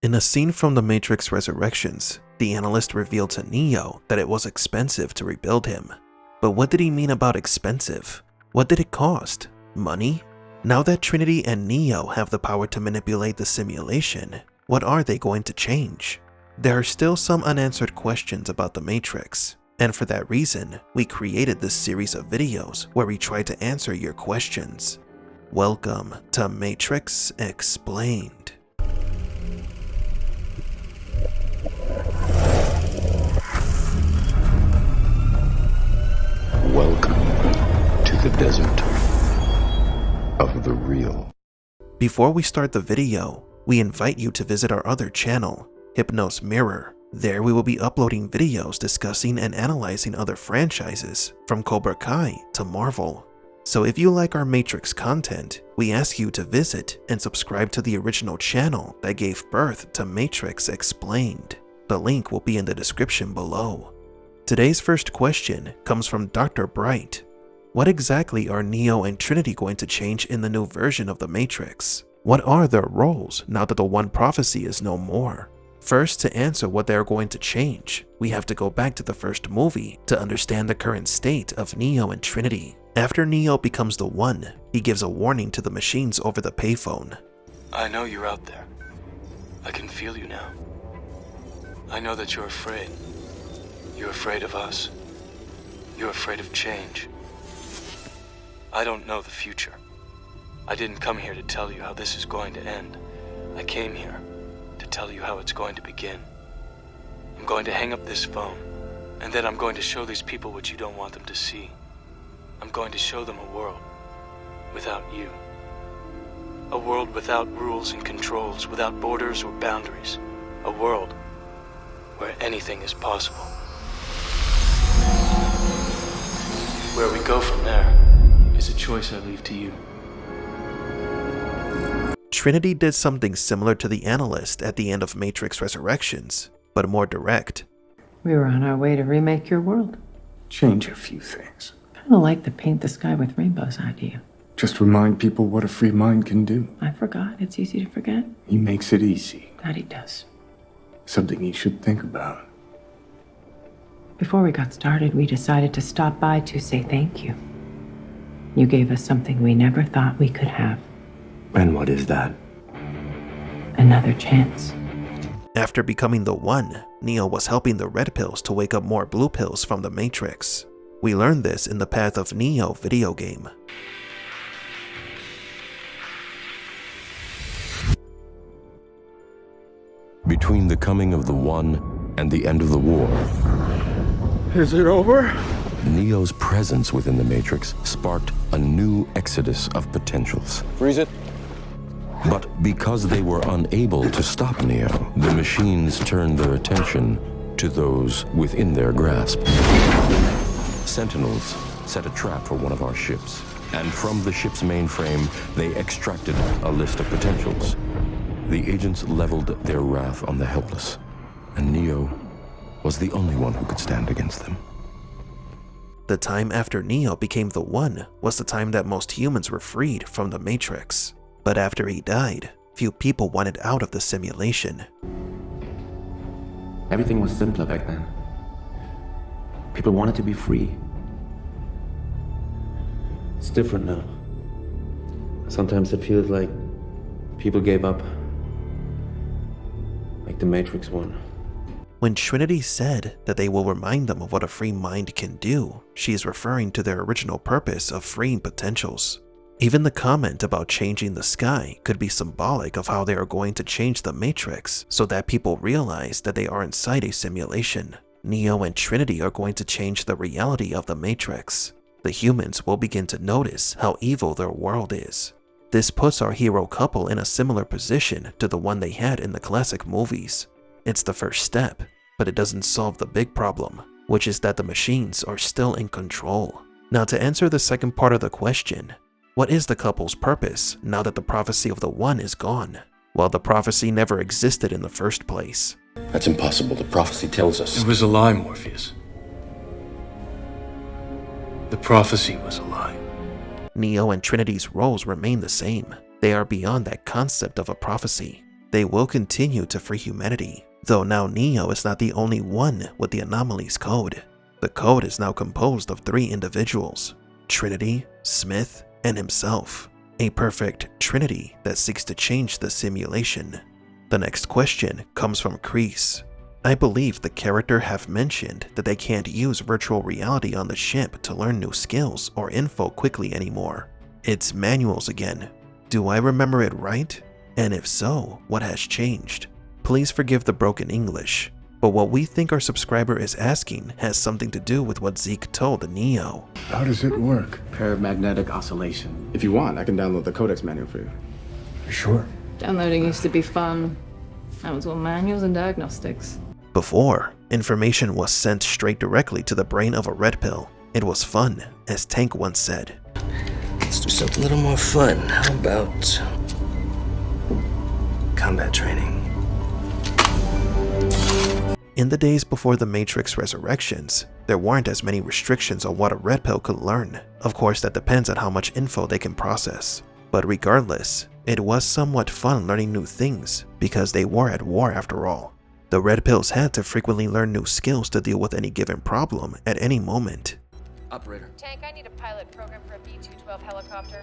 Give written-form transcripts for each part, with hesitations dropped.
In a scene from The Matrix Resurrections, the analyst revealed to Neo that it was expensive to rebuild him. But what did he mean about expensive? What did it cost? Money? Now that Trinity and Neo have the power to manipulate the simulation, what are they going to change? There are still some unanswered questions about the Matrix, and for that reason, we created this series of videos where we try to answer your questions. Welcome to Matrix Explained. Welcome to the desert of the real. Before we start the video, we invite you to visit our other channel, HypnosMirror. There we will be uploading videos discussing and analyzing other franchises, from Cobra Kai to Marvel. So if you like our Matrix content, we ask you to visit and subscribe to the original channel that gave birth to Matrix Explained. The link will be in the description below. Today's first question comes from Dr. Bright. What exactly are Neo and Trinity going to change in the new version of the Matrix? What are their roles now that the One Prophecy is no more? First, to answer what they are going to change, we have to go back to the first movie to understand the current state of Neo and Trinity. After Neo becomes the One, he gives a warning to the machines over the payphone. I know you're out there. I can feel you now. I know that you're afraid. You're afraid of us. You're afraid of change. I don't know the future. I didn't come here to tell you how this is going to end. I came here to tell you how it's going to begin. I'm going to hang up this phone, and then I'm going to show these people what you don't want them to see. I'm going to show them a world without you. A world without rules and controls, without borders or boundaries. A world where anything is possible. Where we go from there is a choice I leave to you. Trinity did something similar to the analyst at the end of Matrix Resurrections, but more direct. We were on our way to remake your world. Change a few things. Kind of like the paint the sky with rainbows idea. Just remind people what a free mind can do. I forgot. It's easy to forget. He makes it easy. That he does. Something you should think about. Before we got started, we decided to stop by to say thank you. You gave us something we never thought we could have. And what is that? Another chance. After becoming the One, Neo was helping the Red Pills to wake up more Blue Pills from the Matrix. We learned this in the Path of Neo video game. Between the coming of the One and the end of the war, Is it over? Neo's presence within the Matrix sparked a new exodus of potentials. Freeze it. But because they were unable to stop Neo, the machines turned their attention to those within their grasp. Sentinels set a trap for one of our ships, and from the ship's mainframe, they extracted a list of potentials. The agents leveled their wrath on the helpless, and Neo was the only one who could stand against them. The time after Neo became the One was the time that most humans were freed from the Matrix. But after he died, few people wanted out of the simulation. Everything was simpler back then. People wanted to be free. It's different now. Sometimes it feels like people gave up. Like the Matrix won. When Trinity said that they will remind them of what a free mind can do, she is referring to their original purpose of freeing potentials. Even the comment about changing the sky could be symbolic of how they are going to change the Matrix so that people realize that they are inside a simulation. Neo and Trinity are going to change the reality of the Matrix. The humans will begin to notice how evil their world is. This puts our hero couple in a similar position to the one they had in the classic movies. It's the first step, but it doesn't solve the big problem, which is that the machines are still in control. Now, to answer the second part of the question, what is the couple's purpose now that the prophecy of the One is gone? Well, the prophecy never existed in the first place. That's impossible. The prophecy tells us. It was a lie, Morpheus. The prophecy was a lie. Neo and Trinity's roles remain the same. They are beyond that concept of a prophecy. They will continue to free humanity, though now Neo is not the only one with the anomaly's code. The code is now composed of 3 individuals: Trinity, Smith, and himself. A perfect trinity that seeks to change the simulation. The next question comes from Kreese. I believe the character have mentioned that they can't use virtual reality on the ship to learn new skills or info quickly anymore. It's manuals again. Do I remember it right? And if so, what has changed? Please forgive the broken English, but what we think our subscriber is asking has something to do with what Zeke told Neo. How does it work? Paramagnetic oscillation. If you want, I can download the codex manual for you. You sure? Downloading used to be fun. Now it's all manuals and diagnostics. Before, information was sent straight directly to the brain of a red pill. It was fun, as Tank once said. Let's do something a little more fun. How about combat training? In the days before the Matrix Resurrections, there weren't as many restrictions on what a red pill could learn. Of course, that depends on how much info they can process. But regardless, it was somewhat fun learning new things, because they were at war after all. The red pills had to frequently learn new skills to deal with any given problem at any moment. Operator. Tank, I need a pilot program for a B-212 helicopter.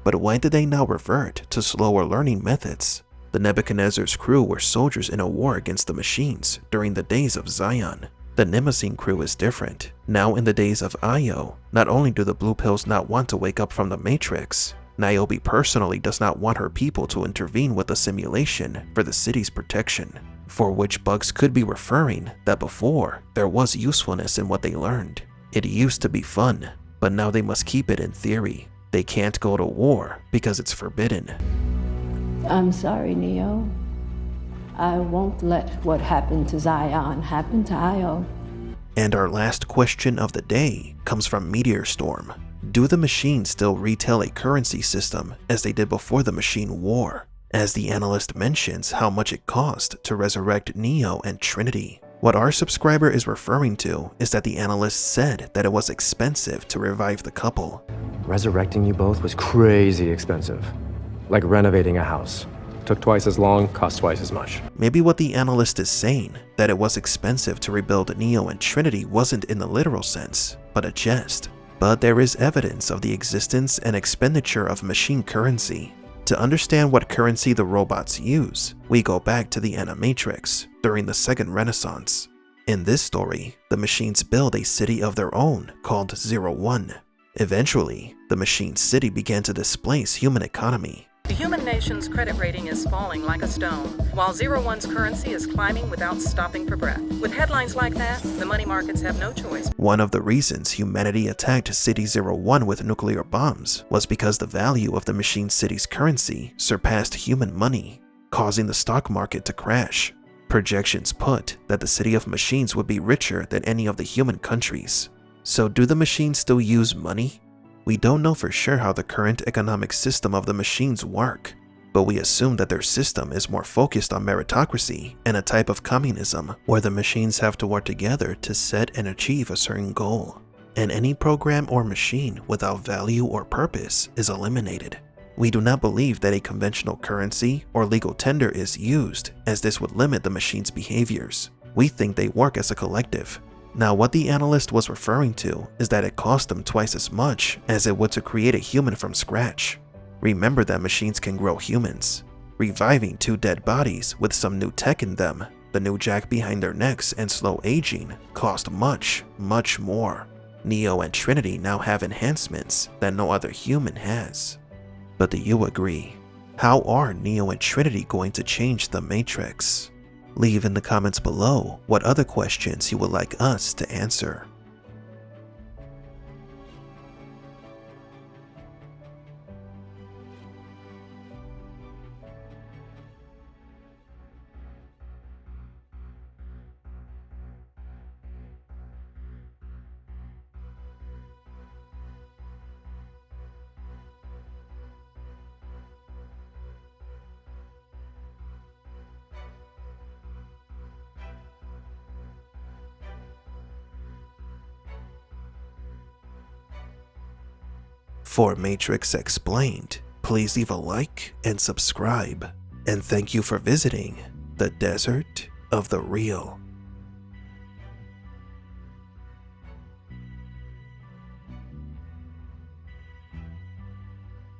But why did they now revert to slower learning methods? The Nebuchadnezzar's crew were soldiers in a war against the machines during the days of Zion. The Nimocene crew is different. Now in the days of Io, not only do the blue pills not want to wake up from the Matrix, Niobe personally does not want her people to intervene with the simulation for the city's protection. For which Bugs could be referring that before, there was usefulness in what they learned. It used to be fun, but now they must keep it in theory. They can't go to war because it's forbidden. I'm sorry, Neo. I won't let what happened to Zion happen to Io. And our last question of the day comes from Meteor Storm. Do the machines still retail a currency system as they did before the machine war? As the analyst mentions how much it cost to resurrect Neo and Trinity. What our subscriber is referring to is that the analyst said that it was expensive to revive the couple. Resurrecting you both was crazy expensive. Like renovating a house. Took twice as long, cost twice as much. Maybe what the analyst is saying, that it was expensive to rebuild Neo and Trinity, wasn't in the literal sense, but a jest. But there is evidence of the existence and expenditure of machine currency. To understand what currency the robots use, we go back to the Animatrix during the Second Renaissance. In this story, the machines build a city of their own called 01. Eventually, the machine city began to displace human economy. The human nation's credit rating is falling like a stone, while 01's currency is climbing without stopping for breath. With headlines like that, the money markets have no choice. One of the reasons humanity attacked City 01 with nuclear bombs was because the value of the machine city's currency surpassed human money, causing the stock market to crash. Projections put that the City of Machines would be richer than any of the human countries. So do the machines still use money? We don't know for sure how the current economic system of the machines work, but we assume that their system is more focused on meritocracy and a type of communism where the machines have to work together to set and achieve a certain goal, and any program or machine without value or purpose is eliminated. We do not believe that a conventional currency or legal tender is used, as this would limit the machine's behaviors. We think they work as a collective. Now, what the analyst was referring to is that it cost them twice as much as it would to create a human from scratch. Remember that machines can grow humans. Reviving 2 dead bodies with some new tech in them, the new jack behind their necks, and slow aging cost much, much more. Neo and Trinity now have enhancements that no other human has. But do you agree? How are Neo and Trinity going to change the Matrix? Leave in the comments below what other questions you would like us to answer. For Matrix Explained, Please leave a like and subscribe. And thank you for visiting the Desert of the Real.